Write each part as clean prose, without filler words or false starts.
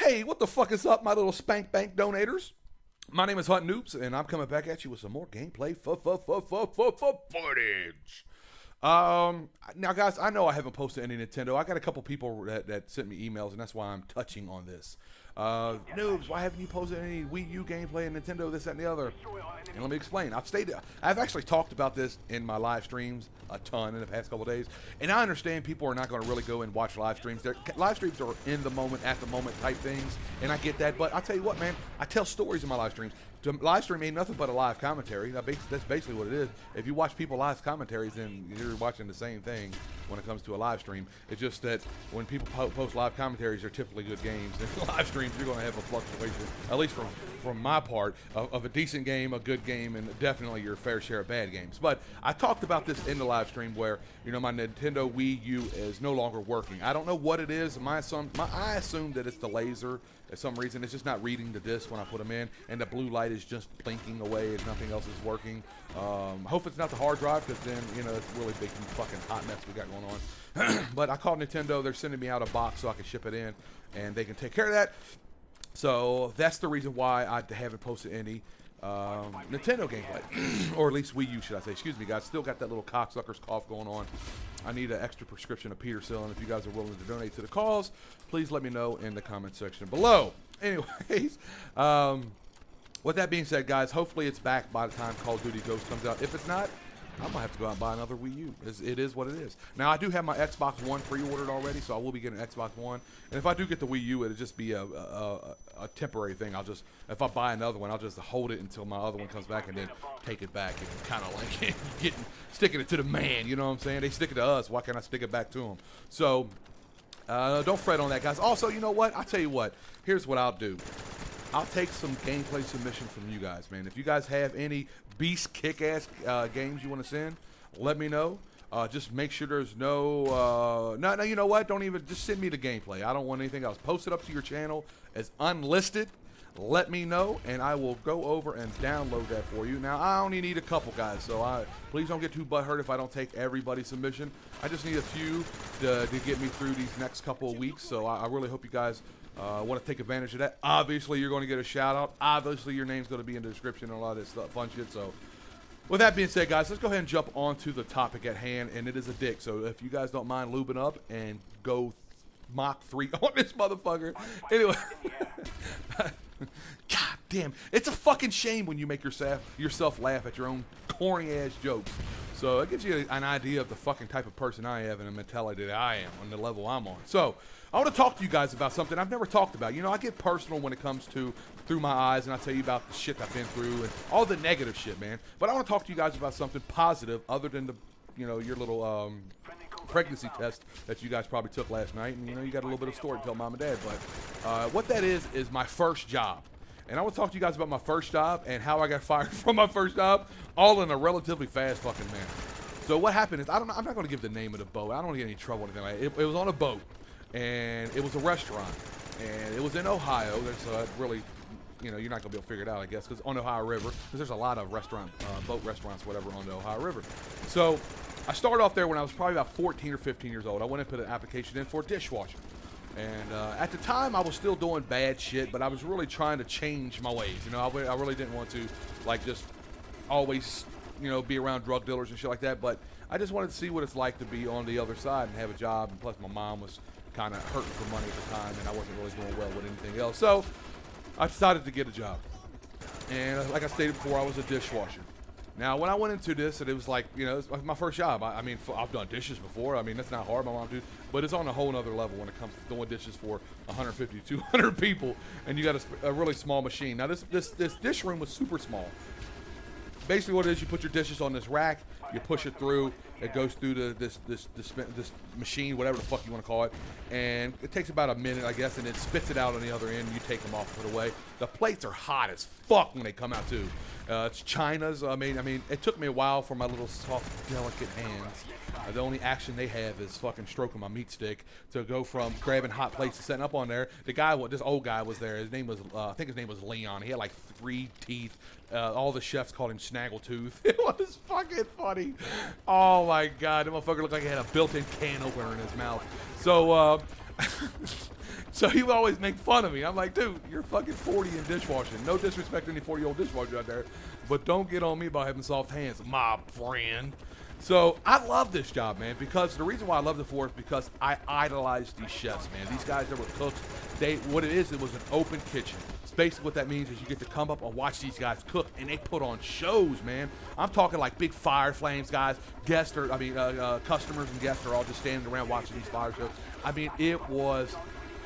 Hey, what the fuck is up, my little spank bank donators? My name is HuntinNoobs, and I'm coming back at you with some more gameplay footage. Now, guys, I know I haven't posted any Nintendo. I got a couple people that sent me emails, and that's why I'm touching on this. Noobs, why haven't you posted any Wii U gameplay and Nintendo, this, that, and the other? And let me explain. I've actually talked about this in my live streams a ton in the past couple days, and I understand people are not going to really go and watch live streams. Live streams are in the moment, at the moment type things, and I get that, but I'll tell you what, man, I tell stories in my live streams. The live stream ain't nothing but a live commentary. That's basically what it is. If you watch people live commentaries, then you're watching the same thing when it comes to a live stream. It's just that when people post live commentaries, they're typically good games. And live streams, you're going to have a fluctuation, at least from my part, of a decent game, a good game, and definitely your fair share of bad games. But I talked about this in the live stream where, you know, my Nintendo Wii U is no longer working. I don't know what it is. I assume that it's the laser. For some reason, it's just not reading the disc when I put them in, and the blue light is just blinking away and nothing else is working. Hope it's not the hard drive, because then, you know, it's a really big fucking hot mess we got going on. But I called Nintendo. They're sending me out a box so I can ship it in, and they can take care of that. So that's the reason why I haven't posted any Nintendo gameplay, or at least Wii U, should I say. Excuse me, guys. Still got that little cocksucker's cough going on. I need an extra prescription of Petersil, and if you guys are willing to donate to the cause, please let me know in the comment section below. Anyways, with that being said, guys, hopefully it's back by the time Call of Duty Ghost comes out. If it's not, I'm going to have to go out and buy another Wii U. It is what it is. Now, I do have my Xbox One pre-ordered already, so I will be getting an Xbox One. And if I do get the Wii U, it'll just be a temporary thing. If I buy another one, I'll just hold it until my other one comes back and then take it back and kind of like sticking it to the man, you know what I'm saying? They stick it to us. Why can't I stick it back to them? So, don't fret on that, guys. Also, you know what? I'll tell you what. Here's what I'll do. I'll take some gameplay submission from you guys, man. If you guys have any beast kick-ass games you want to send, let me know. Just make sure there's no, you know what? Don't even, just send me the gameplay. I don't want anything else. Post it up to your channel as unlisted. Let me know, and I will go over and download that for you. Now, I only need a couple, guys, so please don't get too butthurt if I don't take everybody's submission. I just need a few to get me through these next couple of weeks, so I really hope you guys want to take advantage of that. Obviously, you're going to get a shout-out. Obviously, your name's going to be in the description and a lot of this stuff, fun shit, so with that being said, guys, let's go ahead and jump onto the topic at hand, and it is a dick. So if you guys don't mind lubing up and go Mach 3 on this motherfucker. Anyway. God damn. It's a fucking shame when you make yourself laugh at your own corny-ass jokes. So it gives you an idea of the fucking type of person I have and the mentality that I am on the level I'm on. So I want to talk to you guys about something I've never talked about. You know, I get personal when it comes to Through My Eyes, and I tell you about the shit I've been through and all the negative shit, man. But I want to talk to you guys about something positive other than the, you know, your little pregnancy test that you guys probably took last night. And, you know, you got a little bit of story to tell mom and dad. But what that is my first job. And I want to talk to you guys about my first job and how I got fired from my first job, all in a relatively fast fucking manner. So what happened is, I'm not going to give the name of the boat. I don't want to get any trouble or anything like that. It was on a boat, and it was a restaurant, and it was in Ohio. There's really, you know, you're not going to be able to figure it out, I guess, because on the Ohio River, because there's a lot of boat restaurants, whatever, on the Ohio River. So I started off there when I was probably about 14 or 15 years old. I went and put an application in for a dishwasher. And at the time, I was still doing bad shit, but I was really trying to change my ways. You know, I really didn't want to, like, just always, you know, be around drug dealers and shit like that. But I just wanted to see what it's like to be on the other side and have a job. And plus, my mom was kind of hurting for money at the time, and I wasn't really doing well with anything else. So I decided to get a job. And like I stated before, I was a dishwasher. Now, when I went into this, and it was like, you know, it's my first job. I mean, I've done dishes before. I mean, that's not hard. My mom did. But it's on a whole nother level when it comes to doing dishes for 150, 200 people, and you got a really small machine. Now, this dish room was super small. Basically, what it is, you put your dishes on this rack, you push it through, it goes through this machine, whatever the fuck you want to call it, and it takes about a minute, I guess, and it spits it out on the other end, and you take them off and put away. The plates are hot as fuck when they come out, too. It's China's. I mean, it took me a while for my little soft, delicate hands. The only action they have is fucking stroking my meat stick to go from grabbing hot plates to setting up on there. This old guy was there. His name was, I think his name was Leon. He had like 3 teeth. All the chefs called him Snaggletooth. It was fucking funny. Oh my God, that motherfucker looked like he had a built-in can opener in his mouth. So So he would always make fun of me. I'm like, dude, you're fucking 40 in dishwashing. No disrespect to any 40-year-old dishwasher out there, but don't get on me about having soft hands, my friend. So I love this job, man, because the reason why I love it for is because I idolize these chefs, man. These guys that were cooks, what it was an open kitchen. Basically what that means is you get to come up and watch these guys cook, and they put on shows, man. I'm talking like big fire flames, guys. Customers and guests are all just standing around watching these fire shows. I mean, it was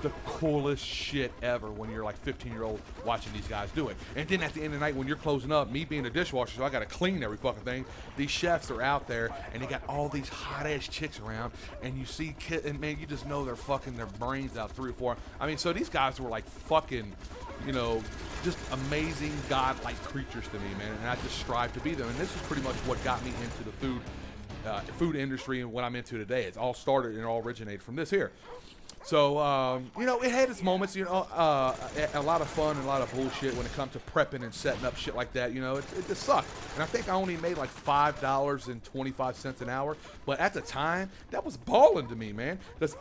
the coolest shit ever when you're like 15-year-old watching these guys do it. And then at the end of the night when you're closing up, me being a dishwasher, so I got to clean every fucking thing, these chefs are out there and they got all these hot-ass chicks around, and you see and man, you just know they're fucking their brains out 3 or 4. I mean, so these guys were like fucking, you know, just amazing godlike creatures to me, man, and I just strive to be them. And this is pretty much what got me into the food industry and what I'm into today. It's all started and all originated from this here. So, you know, it had its moments, you know, a lot of fun and a lot of bullshit when it comes to prepping and setting up shit like that, you know, it just sucked. And I think I only made like $5.25 an hour, but at the time, that was balling to me, man. Because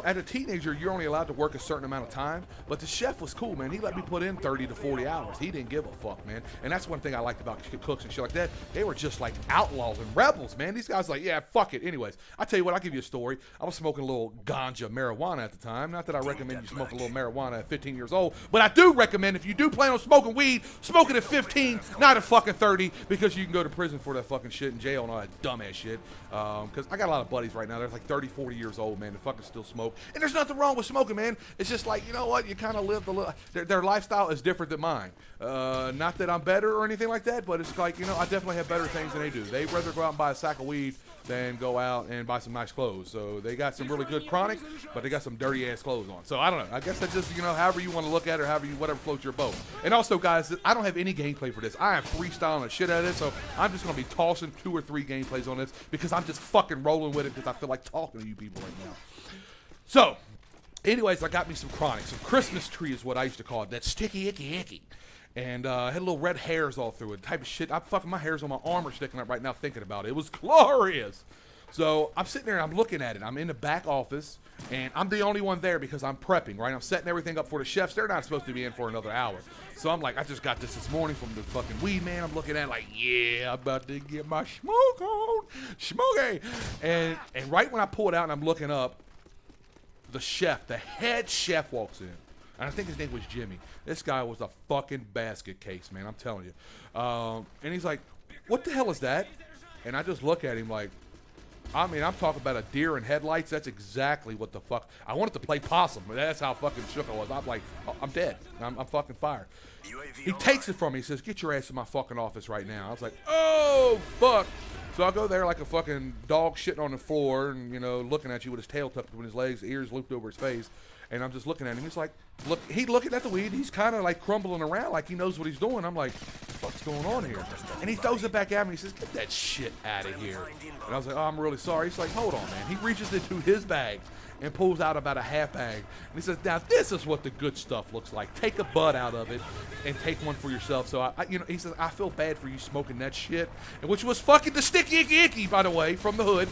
as a teenager, you're only allowed to work a certain amount of time, but the chef was cool, man. He let me put in 30 to 40 hours. He didn't give a fuck, man. And that's one thing I liked about cooks and shit like that. They were just like outlaws and rebels, man. These guys like, yeah, fuck it. Anyways, I tell you what, I'll give you a story. I was smoking a little ganja marijuana at the time. Not that I recommend you smoke a little marijuana at 15 years old, but I do recommend if you do plan on smoking weed, smoke it at 15, not at fucking 30, because you can go to prison for that fucking shit and jail and all that dumbass shit. Because I got a lot of buddies right now. They're like 30, 40 years old, man. They fucking still smoke. And there's nothing wrong with smoking, man. It's just like, you know what? You kind of live the little... Their lifestyle is different than mine. Not that I'm better or anything like that, but it's like, you know, I definitely have better things than they do. They'd rather go out and buy a sack of weed than go out and buy some nice clothes. So they got some really good chronic, but they got some dirty ass clothes on. So I don't know. I guess that's just, you know, however you want to look at it, or whatever floats your boat. And also, guys, I don't have any gameplay for this. I am freestyling the shit out of this, so I'm just going to be tossing 2 or 3 gameplays on this because I'm just fucking rolling with it because I feel like talking to you people right now. So, anyways, I got me some chronic. Some Christmas tree is what I used to call it. That sticky, icky, icky. And I had little red hairs all through it. Type of shit. I'm fucking, my hairs on my arm are sticking up right now thinking about it. It was glorious. So I'm sitting there and I'm looking at it. I'm in the back office and I'm the only one there because I'm prepping, right? I'm setting everything up for the chefs. They're not supposed to be in for another hour. So I'm like, I just got this morning from the fucking weed man. I'm looking at it like, yeah, I'm about to get my smoke on. Smoky. And right when I pull it out and I'm looking up, the head chef walks in. And I think his name was Jimmy. This guy was a fucking basket case, man. I'm telling you. And he's like, what the hell is that? And I just look at him like, I mean, I'm talking about a deer in headlights. That's exactly what the fuck. I wanted to play possum, but that's how fucking shook I was. I'm like, oh, I'm dead. I'm fucking fired. He takes it from me. He says, get your ass in my fucking office right now. I was like, oh, fuck. So I go there like a fucking dog shitting on the floor and, you know, looking at you with his tail tucked between his legs, ears looped over his face. And I'm just looking at him. He's like, look, he's looking at the weed. He's kind of like crumbling around like he knows what he's doing. I'm like, what's going on here? And he throws it back at me. He says, get that shit out of here. And I was like, oh, I'm really sorry. He's like, hold on, man. He reaches into his bag and pulls out about a half bag. And he says, now this is what the good stuff looks like. Take a bud out of it and take one for yourself. So, you know, he says, I feel bad for you smoking that shit. And which was fucking the sticky icky icky, by the way, from the hood.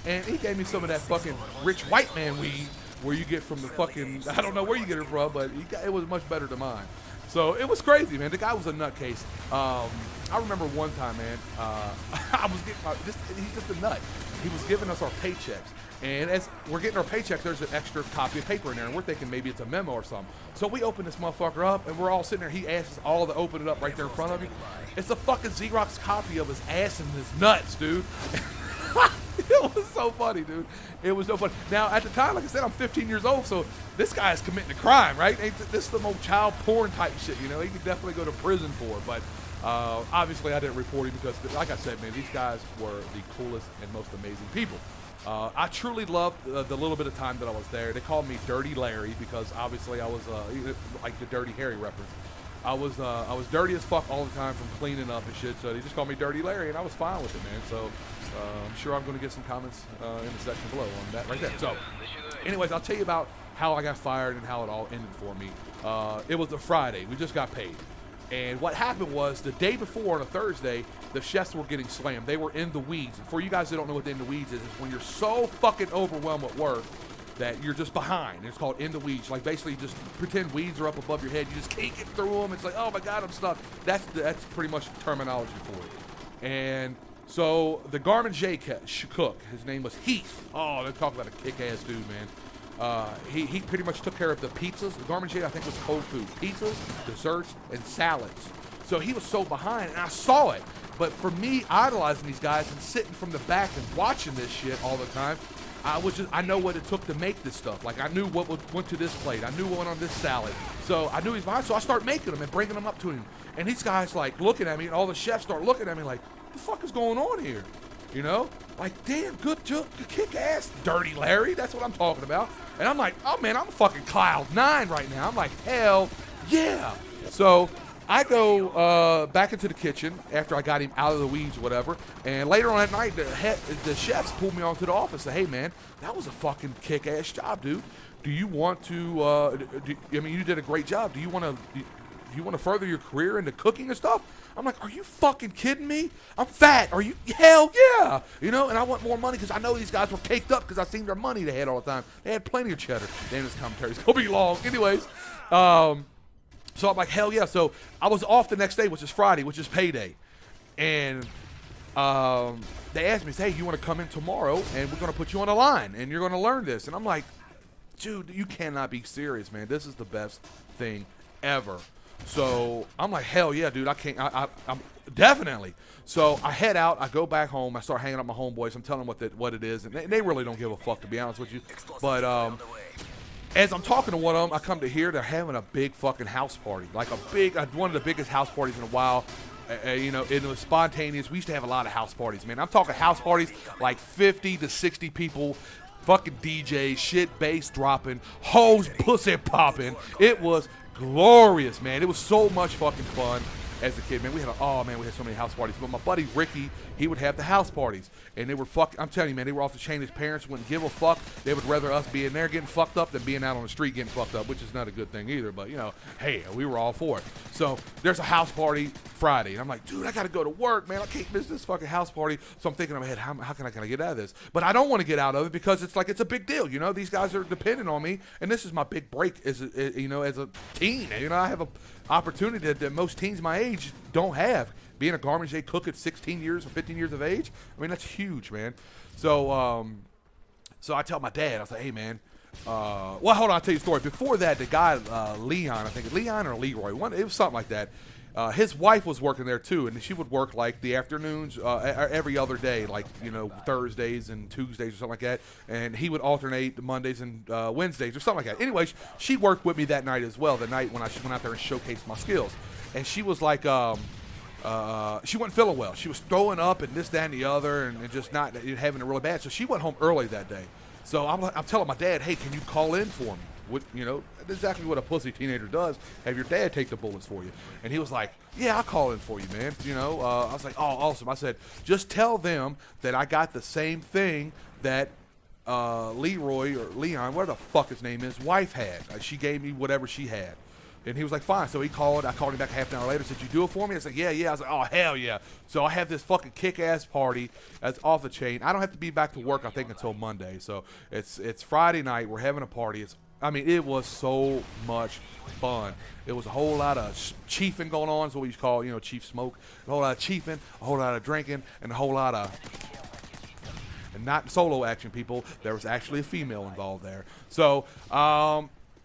And he gave me some of that fucking rich white man weed where you get from the fucking, I don't know where you get it from, but it was much better than mine. So it was crazy, man. The guy was a nutcase. I remember one time, man, I was getting, he's just a nut. He was giving us our paychecks. And as we're getting our paychecks, there's an extra copy of paper in there, and we're thinking maybe it's a memo or something. So we open this motherfucker up, and we're all sitting there. He asks us all to open it up right there in front of you. It's a fucking Xerox copy of his ass and his nuts, dude. It was so funny, dude. It was so funny. Now, at the time, like I said, I'm 15 years old, so this guy is committing a crime, right? This is some old child porn type shit, you know? He could definitely go to prison for it, but obviously I didn't report him because, like I said, man, these guys were the coolest and most amazing people. I truly loved the little bit of time that I was there. They called me Dirty Larry because obviously I was like the Dirty Harry reference. I was dirty as fuck all the time from cleaning up and shit, so they just called me Dirty Larry, and I was fine with it, man. So I'm sure I'm going to get some comments in the section below on that right there. So anyways, I'll tell you about how I got fired and how it all ended for me. It was a Friday. We just got paid. And what happened was the day before on a Thursday, the chefs were getting slammed. They were in the weeds. And for you guys that don't know what in the weeds is when you're so fucking overwhelmed at work, that you're just behind. It's called in the weeds. Like basically just pretend weeds are up above your head. You just can't get through them. It's like, oh my God, I'm stuck. That's pretty much the terminology for it. And so the Garmin J cook, his name was Heath. Oh, they talk about a kick-ass dude, man. He pretty much took care of the pizzas. The Garmin J, I think, was cold food. Pizzas, desserts, and salads. So he was so behind, and I saw it. But for me, idolizing these guys and sitting from the back and watching this shit all the time, I know what it took to make this stuff. Like I knew what went to this plate. I knew what went on this salad. So I knew he's behind. So I start making them and bringing them up to him. And these guys like looking at me, and all the chefs start looking at me like, what the fuck is going on here? You know? Like, damn, good kick ass, Dirty Larry. That's what I'm talking about. And I'm like, oh man, I'm fucking cloud 9 right now. I'm like, hell yeah. So I go back into the kitchen after I got him out of the weeds or whatever, and later on that night, the chefs pulled me onto the office and said, hey, man, that was a fucking kick-ass job, dude. Do you want to, I mean, you did a great job. Do you want to further your career into cooking and stuff? I'm like, are you fucking kidding me? I'm fat. Are you? Hell yeah. You know, and I want more money because I know these guys were caked up because I seen their money they had all the time. They had plenty of cheddar. Damn, this commentary's going to be long. Anyways, so I'm like, hell yeah. So I was off the next day, which is Friday, which is payday. And they asked me, hey, you want to come in tomorrow and we're going to put you on a line and you're going to learn this. And I'm like, dude, you cannot be serious, man. This is the best thing ever. So I'm like, hell yeah, dude. I'm definitely. So I head out. I go back home. I start hanging out with my homeboys. I'm telling them what it is. And they really don't give a fuck, to be honest with you. But as I'm talking to one of them, I come to hear they're having a big fucking house party, like one of the biggest house parties in a while. You know, it was spontaneous. We used to have a lot of house parties, man. I'm talking house parties like 50 to 60 people, fucking DJs, shit, bass dropping, hoes, pussy popping. It was glorious, man. It was so much fucking fun. As a kid, man, we had so many house parties. But my buddy Ricky, he would have the house parties, and they were I'm telling you, man, they were off the chain. His parents wouldn't give a fuck. They would rather us be in there getting fucked up than being out on the street getting fucked up, which is not a good thing either. But you know, hey, we were all for it. So there's a house party Friday, and I'm like, dude, I gotta go to work, man. I can't miss this fucking house party. So I'm thinking in my head, how can I get out of this? But I don't want to get out of it because it's a big deal. You know, these guys are dependent on me, and this is my big break as a teen. You know, I have a opportunity that most teens my age don't have. Being a Garmin J cook at 16 years or 15 years of age, I mean, that's huge, man. So so I tell my dad, I was like, hey, man, well, hold on, I'll tell you a story. Before that, the guy, Leon, I think, Leon or Leroy, it was something like that. His wife was working there too, and she would work like the afternoons every other day, like, you know, Thursdays and Tuesdays or something like that. And he would alternate the Mondays and Wednesdays or something like that. Anyway, she worked with me that night as well, the night when I went out there and showcased my skills. And she was like, she wasn't feeling well. She was throwing up and this, that, and the other, and just not having it really bad. So she went home early that day. So I'm telling my dad, hey, can you call in for me? You know, that's exactly what a pussy teenager does. Have your dad take the bullets for you. And he was like, yeah, I'll call in for you, man. You know, I was like, oh, awesome. I said, just tell them that I got the same thing that Leroy or Leon, whatever the fuck his name is, wife had. She gave me whatever she had. And he was like, fine. So he called. I called him back half an hour later. Said, you do it for me? I said, yeah. I was like, oh, hell yeah. So I have this fucking kick-ass party that's off the chain. I don't have to be back to work, I think, until Monday. So it's Friday night. We're having a party. It was so much fun. It was a whole lot of chiefing going on. Is what we call, you know, chief smoke. A whole lot of chiefing, a whole lot of drinking, and a whole lot of, and not solo action, people. There was actually a female involved there. So,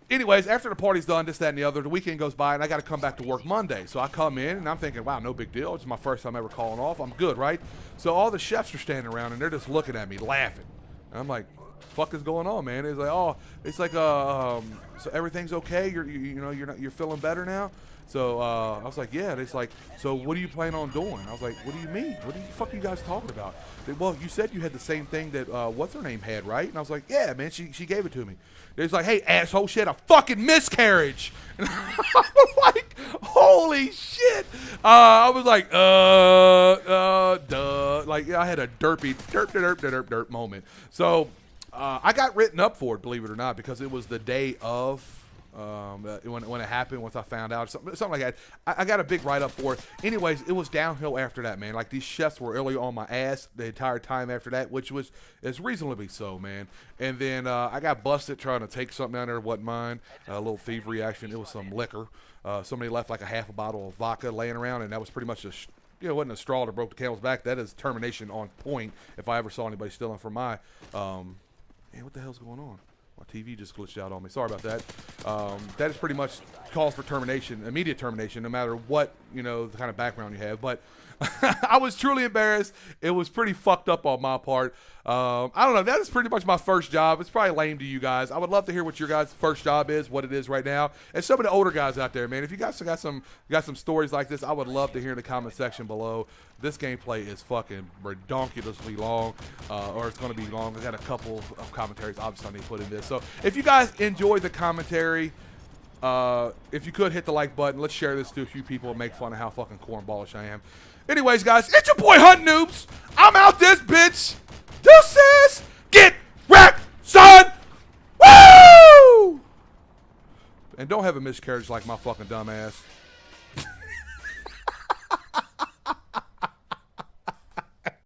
anyways, after the party's done, this, that, and the other, the weekend goes by, and I got to come back to work Monday. So I come in, and I'm thinking, wow, no big deal. It's my first time ever calling off. I'm good, right? So all the chefs are standing around, and they're just looking at me, laughing. And I'm like, fuck is going on, man? It's like, oh, it's like, so everything's okay? You're feeling better now? So I was like, yeah. And it's like, so what do you plan on doing? I was like, what do you mean? What the fuck are you guys talking about? Well, you said you had the same thing that what's her name had, right? And I was like, yeah, man. She gave it to me. It's like, hey, asshole, she had a fucking miscarriage. And I was like, holy shit. I was like, duh. Like, I had a derp moment. So I got written up for it, believe it or not, because it was the day of when it happened, once I found out, something like that. I got a big write-up for it. Anyways, it was downhill after that, man. Like, these chefs were really on my ass the entire time after that, which is reasonably so, man. And then I got busted trying to take something down there that wasn't mine. A little thievery action. It was some liquor. Somebody left like a half a bottle of vodka laying around, and that was pretty much just, it wasn't a straw that broke the camel's back. That is termination on point if I ever saw anybody stealing from my, man, what the hell's going on? My TV just glitched out on me. Sorry about that. That is pretty much calls for termination, immediate termination, no matter what, the kind of background you have. But I was truly embarrassed. It was pretty fucked up on my part. I don't know. That is pretty much my first job. It's probably lame to you guys. I would love to hear what your guys' first job is, what it is right now. And some of the older guys out there, man, if you guys got some stories like this, I would love to hear in the comment section below. This gameplay is fucking redonkulously long, or it's going to be long. I got a couple of commentaries, obviously, I need to put in this. So if you guys enjoy the commentary, if you could hit the like button, let's share this to a few people and make fun of how fucking cornballish I am. Anyways, guys, it's your boy Hunting Noobs. I'm out this bitch. Deuces. Get wrecked, son. Woo! And don't have a miscarriage like my fucking dumb ass.